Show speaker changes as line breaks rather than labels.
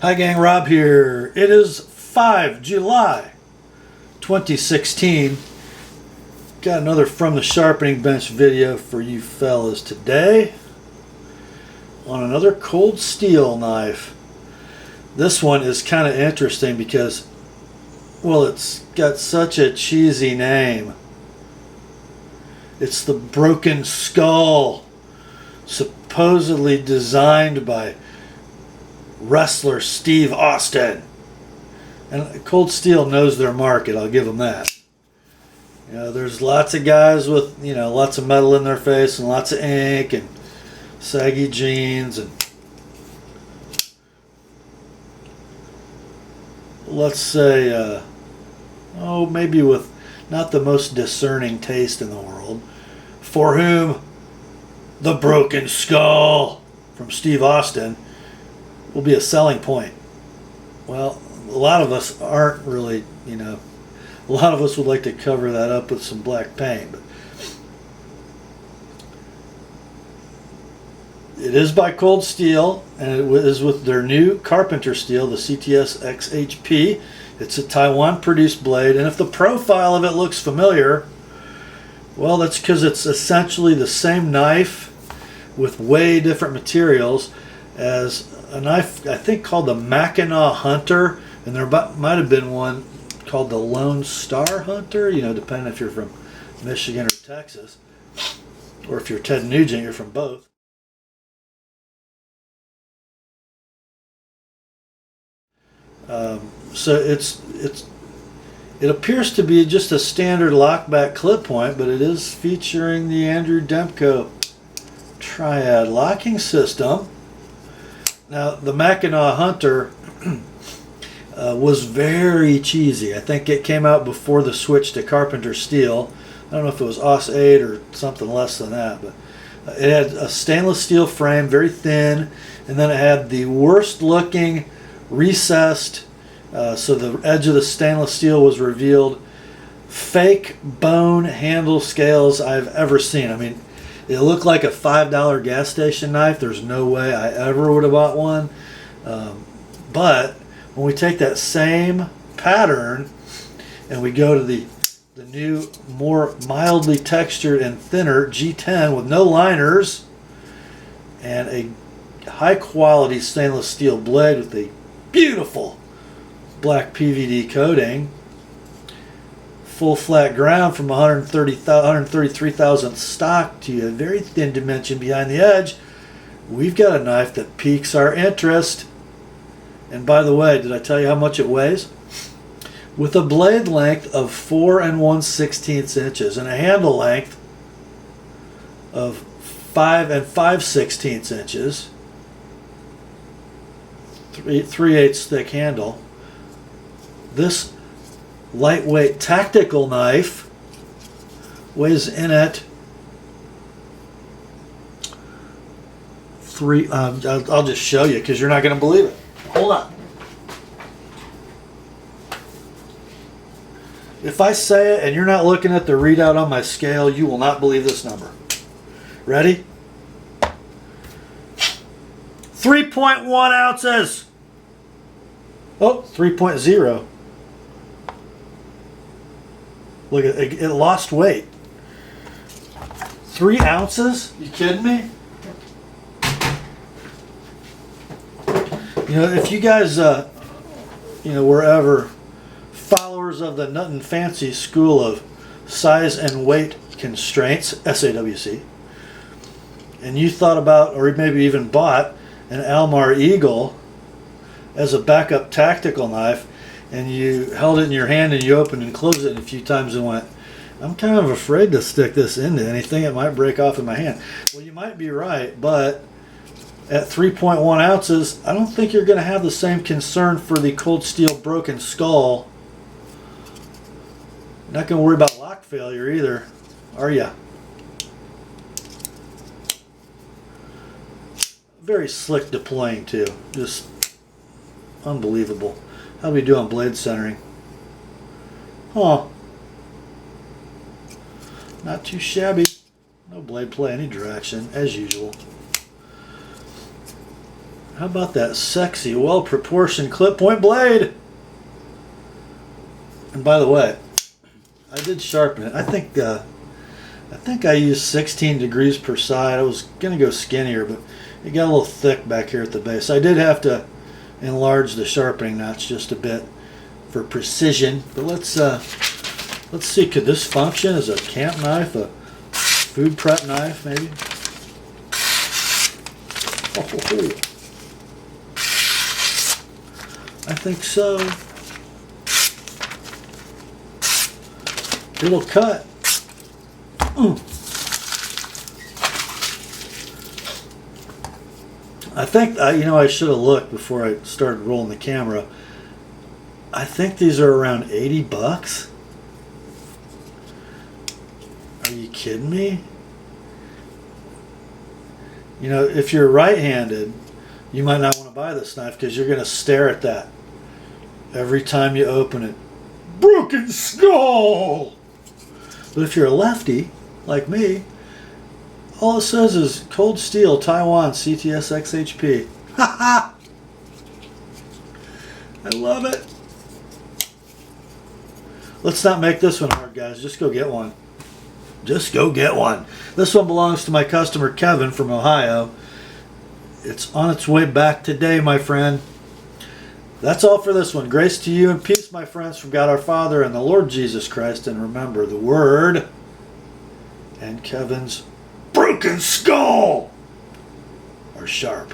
Hi gang, Rob here. It is 5 July 2016. Got another From the Sharpening Bench video for you fellas today on another cold steel knife. This one is kind of interesting because, well, it's got such a cheesy name. It's the Broken Skull, supposedly designed by wrestler Steve Austin. And Cold Steel knows their market, I'll give them that. You know, there's lots of guys with, lots of metal in their face and lots of ink and saggy jeans and, let's say, maybe with not the most discerning taste in the world, for whom the Broken Skull from Steve Austin will be a selling point. Well, a lot of us aren't really, a lot of us would like to cover that up with some black paint. But it is by Cold Steel, and it is with their new Carpenter steel, the CTS XHP. It's a Taiwan-produced blade, and if the profile of it looks familiar, well, that's because it's essentially the same knife with way different materials as a knife, I think, called the Mackinac Hunter, and there might have been one called the Lone Star Hunter, depending if you're from Michigan or Texas, or if you're Ted Nugent, you're from both. So it appears to be just a standard lockback clip point, but it is featuring the Andrew Demko Triad locking system. Now, the Mackinac Hunter was very cheesy. I think it came out before the switch to Carpenter steel. I don't know if it was AUS 8 or something less than that, but it had a stainless steel frame, very thin, and then it had the worst looking recessed, so the edge of the stainless steel was revealed, fake bone handle scales I've ever seen. I mean, it looked like a $5 gas station knife. There's no way I ever would have bought one. But when we take that same pattern and we go to the new, more mildly textured and thinner G10 with no liners and a high quality stainless steel blade with a beautiful black PVD coating, full flat ground from 133,000 stock to a very thin dimension behind the edge, we've got a knife that piques our interest. And by the way, did I tell you how much it weighs? With a blade length of 4 1/16 inches and a handle length of 5 5/16 inches, 3/8 thick handle, this lightweight tactical knife weighs in at I'll just show you because you're not going to believe it. Hold on. If I say it and you're not looking at the readout on my scale, you will not believe this number. Ready? 3.1 ounces. Oh, 3.0. Look, it lost weight. 3 ounces? You kidding me? If you guys, wherever, followers of the Nut and Fancy school of size and weight constraints, SAWC, and you thought about, or maybe even bought, an Almar Eagle as a backup tactical knife, and you held it in your hand and you opened and closed it a few times and went, I'm kind of afraid to stick this into anything. It might break off in my hand. Well, you might be right, but at 3.1 ounces, I don't think you're going to have the same concern for the Cold Steel Broken Skull. You're not going to worry about lock failure either, are you? Very slick deploying too. Just unbelievable. How do we do on blade centering? Huh. Not too shabby. No blade play any direction, as usual. How about that sexy, well-proportioned clip point blade? And by the way, I did sharpen it. I think I used 16 degrees per side. I was gonna go skinnier, but it got a little thick back here at the base. I did have to enlarge the sharpening notch just a bit for precision. But let's see. Could this function as a camp knife, a food prep knife, maybe? Oh, I think so. It'll cut. I think, I should have looked before I started rolling the camera. I think these are around 80 bucks. Are you kidding me? If you're right-handed, you might not want to buy this knife because you're going to stare at that every time you open it. Broken skull! But if you're a lefty, like me, all it says is Cold Steel, Taiwan, CTS XHP. Ha ha! I love it. Let's not make this one hard, guys. Just go get one. Just go get one. This one belongs to my customer, Kevin, from Ohio. It's on its way back today, my friend. That's all for this one. Grace to you and peace, my friends, from God our Father and the Lord Jesus Christ. And remember, the Word and Kevin's broken skull are sharp.